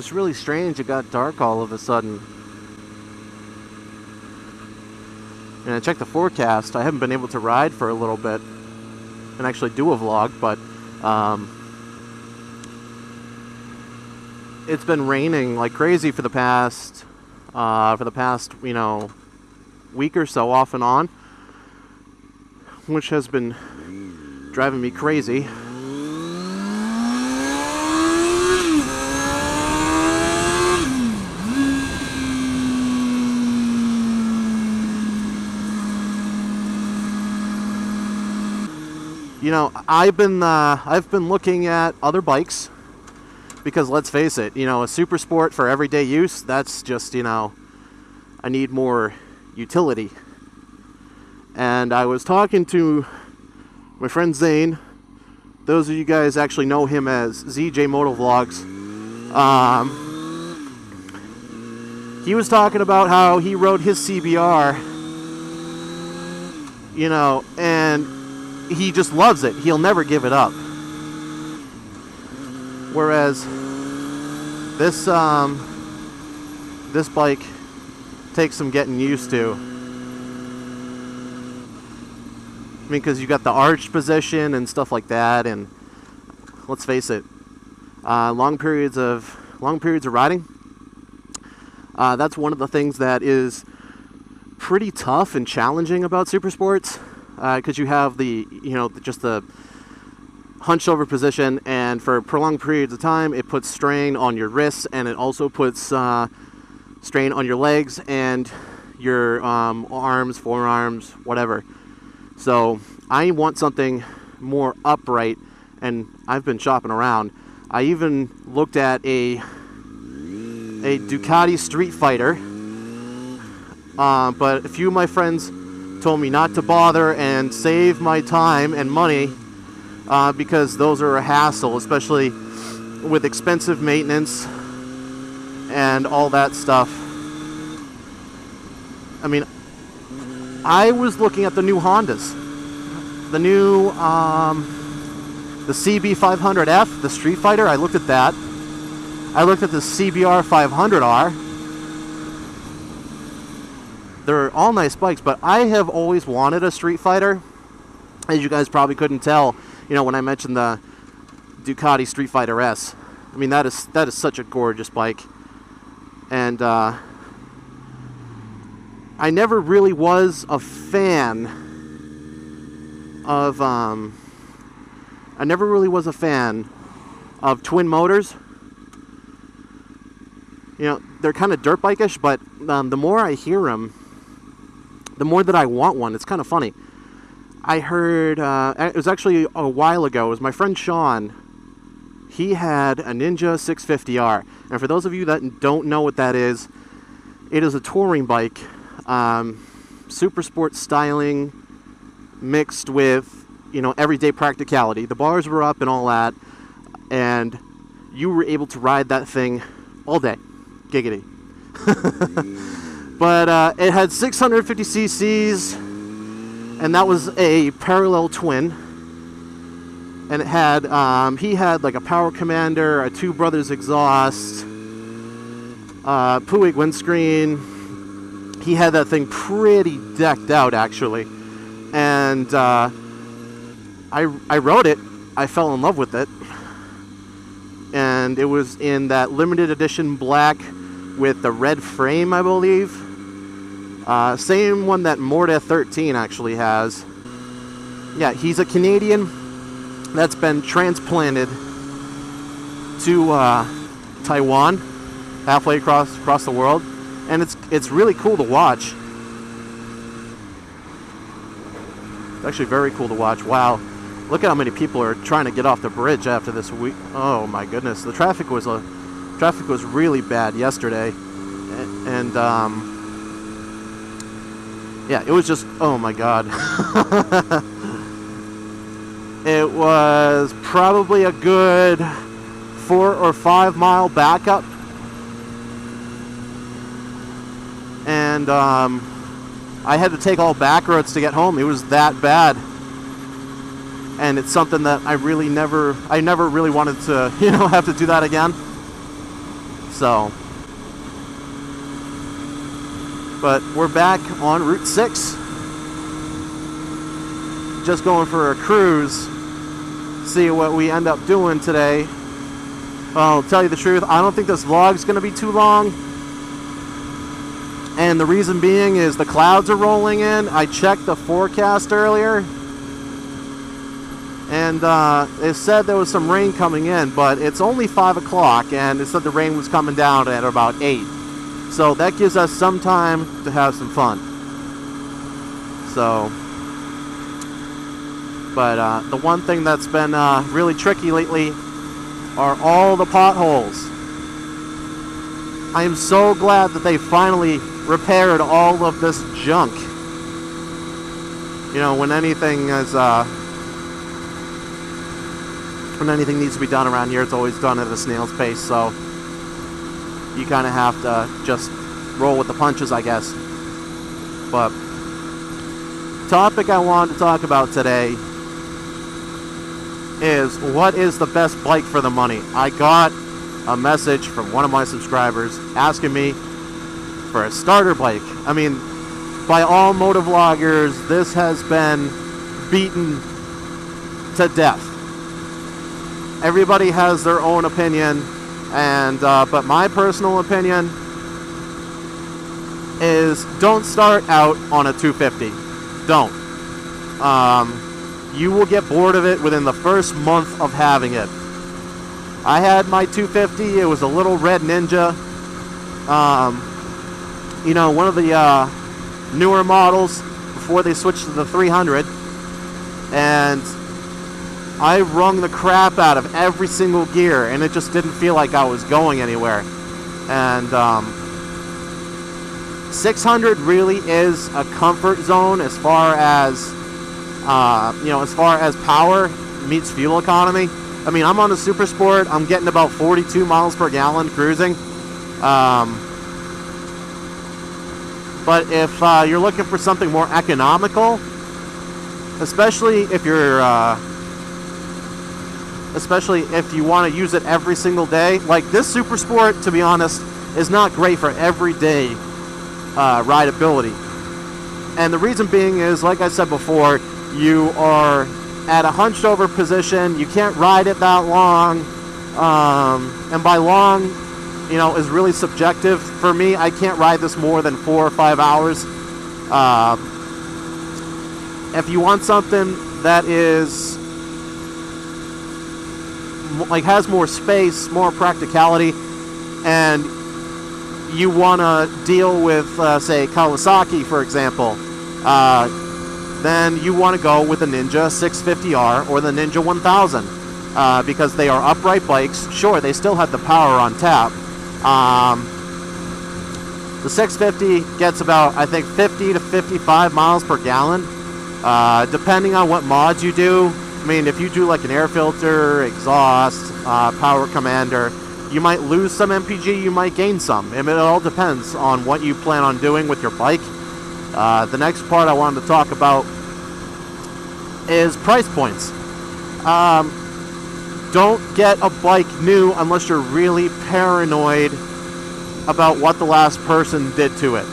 was really strange. It got dark all of a sudden. And I checked the forecast. I haven't been able to ride for a little bit and actually do a vlog, but it's been raining like crazy for the past week or so, off and on, which has been driving me crazy. You know, I've been looking at other bikes because, let's face it, you know, a super sport for everyday use, that's just, you know, I need more utility. And I was talking to my friend Zane. Those of you guys actually know him as ZJ Moto Vlogs. He was talking about how he rode his CBR, you know, and he just loves it. He'll never give it up. Whereas this bike takes some getting used to. I mean, because you got the arched position and stuff like that, and let's face it, long periods of riding. That's one of the things that is pretty tough and challenging about super sports. Because you have just the hunched over position, and for prolonged periods of time, it puts strain on your wrists, and it also puts strain on your legs and your arms, forearms, whatever. So I want something more upright, and I've been shopping around. I even looked at a Ducati Street Fighter, but a few of my friends told me not to bother and save my time and money because those are a hassle, especially with expensive maintenance and all that stuff. I mean, I was looking at the new Hondas, the new the CB500F, the Street Fighter. I looked at that. I looked at the CBR 500R. They're all nice bikes, but I have always wanted a Street Fighter. As you guys probably couldn't tell, you know, when I mentioned the Ducati Street Fighter S. I mean, that is such a gorgeous bike. And I never really was a fan of twin motors. You know, they're kind of dirt bike-ish, but the more I hear them, the more that I want one. It's kind of funny. I heard, it was actually a while ago, it was my friend Sean. He had a Ninja 650R. And for those of you that don't know what that is, it is a touring bike, super sport styling mixed with, you know, everyday practicality. The bars were up and all that, and you were able to ride that thing all day. Giggity. But it had 650 cc's, and that was a parallel twin. And it had he had like a power commander, a Two Brothers exhaust, Puig windscreen. He had that thing pretty decked out, actually. And I rode it. I fell in love with it. And it was in that limited edition black with the red frame, I believe. Same one that Morta 13 actually has. Yeah, he's a Canadian that's been transplanted to Taiwan, halfway across the world, and it's really cool to watch. It's actually very cool to watch. Wow, look at how many people are trying to get off the bridge after this week. Oh my goodness, the traffic was really bad yesterday, and yeah, it was just, oh my god. It was probably a good 4 or 5 mile backup, and I had to take all back roads to get home. It was that bad, and it's something that I never really wanted to, have to do that again. So, but we're back on Route 6. Just going for a cruise. See what we end up doing today. Well, I'll tell you the truth, I don't think this vlog's going to be too long. And the reason being is the clouds are rolling in. I checked the forecast earlier. And it said there was some rain coming in, but it's only 5 o'clock, and it said the rain was coming down at about 8. So that gives us some time to have some fun. So, but the one thing that's been really tricky lately are all the potholes. I am so glad that they finally repaired all of this junk. You know, when anything is when anything needs to be done around here, it's always done at a snail's pace, so you kind of have to just roll with the punches, I guess. But topic I wanted to talk about today is what is the best bike for the money. I got a message from one of my subscribers asking me for a starter bike. I mean, by all motovloggers, this has been beaten to death. Everybody has their own opinion, and but my personal opinion is don't start out on a 250. Don't. You will get bored of it within the first month of having it. I had my 250. It was a little red Ninja. You know, one of the newer models before they switched to the 300, and I wrung the crap out of every single gear, and it just didn't feel like I was going anywhere. And 600 really is a comfort zone as far as you know, as far as power meets fuel economy. I mean, I'm on a Super Sport. I'm getting about 42 miles per gallon cruising. But if you're looking for something more economical, especially if you're especially if you want to use it every single day, like this Super Sport, to be honest, is not great for everyday rideability. And the reason being is, like I said before, you are at a hunched over position. You can't ride it that long, and by long, you know, is really subjective. For me, I can't ride this more than 4 or 5 hours. If you want something that is like has more space, more practicality, and you want to deal with, say, Kawasaki, for example, then you want to go with the Ninja 650R or the Ninja 1000, because they are upright bikes. Sure, they still have the power on tap. The 650 gets about, I think, 50 to 55 miles per gallon, depending on what mods you do. I mean, if you do like an air filter, exhaust, power commander, you might lose some MPG, you might gain some. I mean, it all depends on what you plan on doing with your bike. The next part I wanted to talk about is price points. Don't get a bike new unless you're really paranoid about what the last person did to it.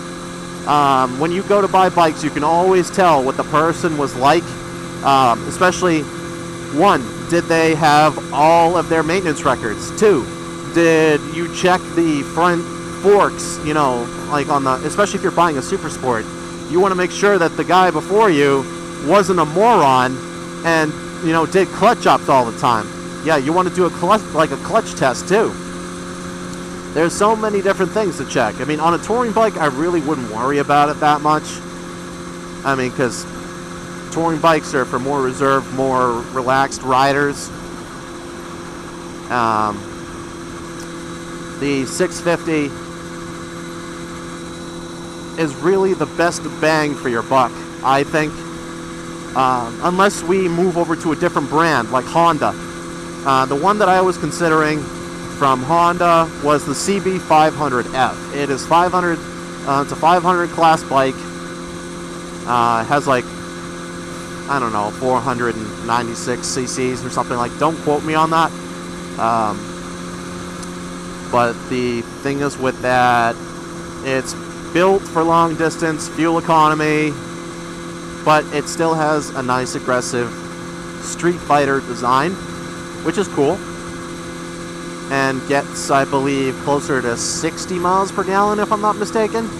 When you go to buy bikes, you can always tell what the person was like, especially, one, did they have all of their maintenance records? Two, did you check the front forks, you know, like on the, especially if you're buying a Super Sport, you want to make sure that the guy before you wasn't a moron and, you know, did clutch ups all the time. Yeah, you want to do a clutch test too. There's so many different things to check. I mean, on a touring bike, I really wouldn't worry about it that much. I mean, because touring bikes are for more reserved, more relaxed riders. The 650 is really the best bang for your buck, I think. Unless we move over to a different brand, like Honda. The one that I was considering from Honda was the CB500F. It is 500. It's a 500 class bike. It has like, I don't know, 496 cc's or something like. Don't quote me on that. But the thing is with that, it's built for long distance, fuel economy, but it still has a nice aggressive Street Fighter design, which is cool, and gets, I believe, closer to 60 miles per gallon if I'm not mistaken,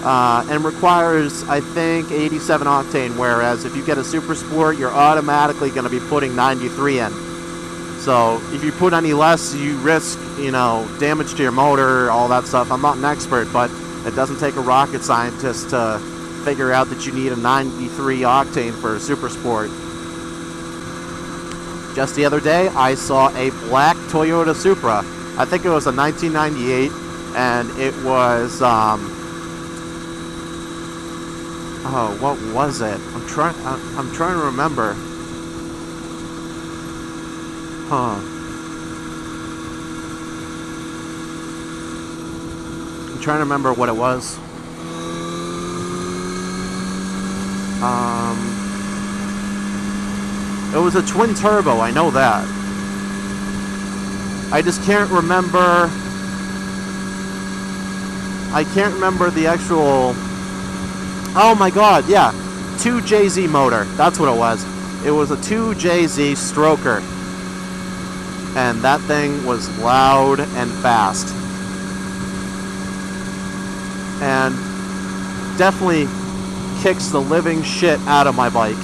and requires, I think, 87 octane, whereas if you get a Super Sport, you're automatically going to be putting 93 in. So if you put any less, you risk, damage to your motor, all that stuff. I'm not an expert, but it doesn't take a rocket scientist to figure out that you need a 93 octane for a Super Sport. Just the other day, I saw a black Toyota Supra. I think it was a 1998, and it was, oh, what was it? I'm trying to remember. Huh. I'm trying to remember what it was. It was a twin turbo, I know that. I just can't remember. I can't remember the actual. Oh my god, yeah. 2JZ motor. That's what it was. It was a 2JZ stroker. And that thing was loud and fast. And definitely kicks the living shit out of my bike.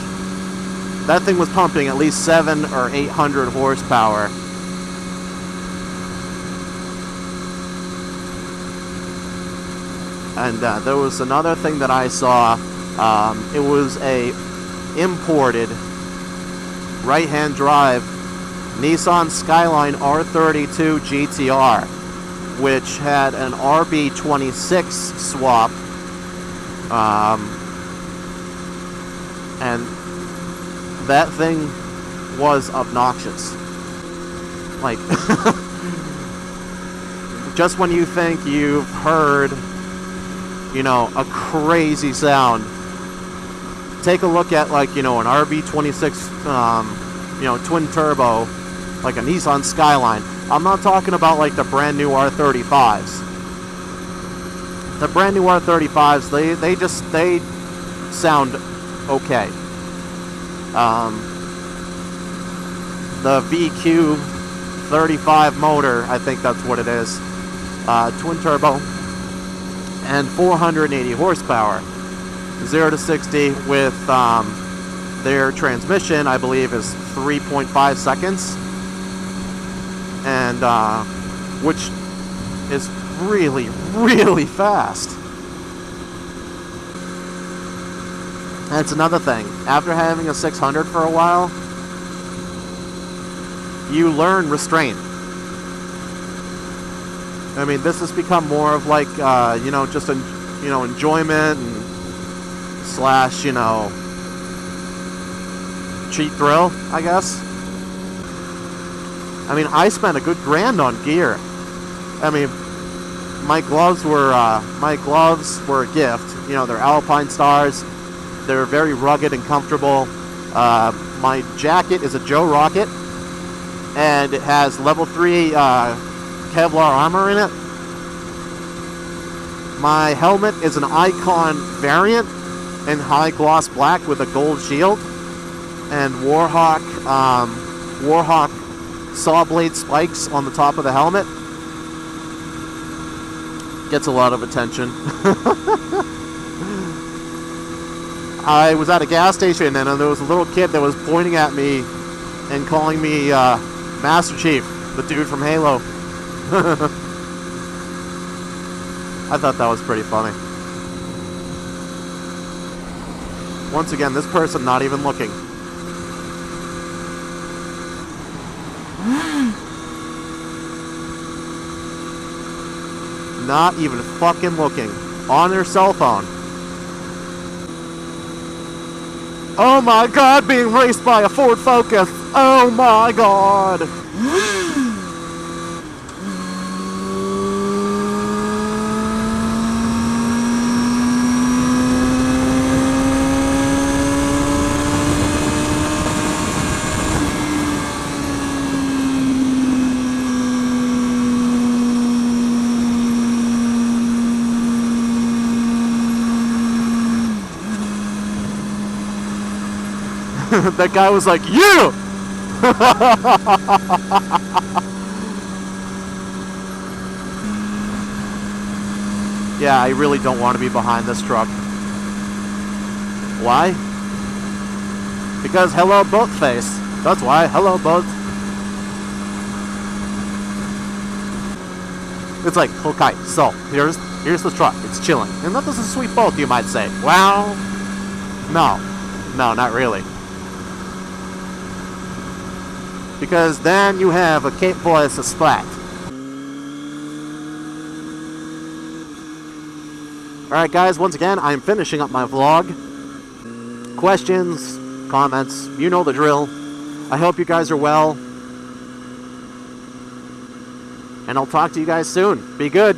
That thing was pumping at least 700 or 800 horsepower. And there was another thing that I saw. It was a imported right-hand drive Nissan Skyline R32 GTR, which had an RB26 swap. And that thing was obnoxious. Like, just when you think you've heard, a crazy sound, take a look at, like, an RB26, twin turbo, like a Nissan Skyline. I'm not talking about, like, the brand new R35s. The brand new R35s, they sound okay. The VQ35 motor, I think that's what it is, twin turbo, and 480 horsepower, 0 to 60 with their transmission, I believe, is 3.5 seconds, and which is really, really fast. That's another thing. After having a 600 for a while, you learn restraint. I mean, this has become more of like, just enjoyment and slash, cheap thrill, I guess. I mean, I spent a good $1,000 on gear. I mean, my gloves were a gift. They're Alpine Stars. They're very rugged and comfortable. My jacket is a Joe Rocket, and it has level 3 Kevlar armor in it. My helmet is an Icon variant in high gloss black with a gold shield, and Warhawk saw blade spikes on the top of the helmet. Gets a lot of attention. I was at a gas station, and there was a little kid that was pointing at me and calling me Master Chief, the dude from Halo. I thought that was pretty funny. Once again, this person not even looking. Not even fucking looking. On their cell phone. Oh my god, being raced by a Ford Focus. Oh my god. That guy was like, you! Yeah, I really don't want to be behind this truck. Why? Because hello boat face. That's why. Hello boat. It's like, okay, so here's the truck. It's chilling. And that is a sweet boat, you might say. Well, no, not really. Because then you have a Cape Voice a splat. Alright guys, once again, I'm finishing up my vlog. Questions, comments, you know the drill. I hope you guys are well. And I'll talk to you guys soon. Be good.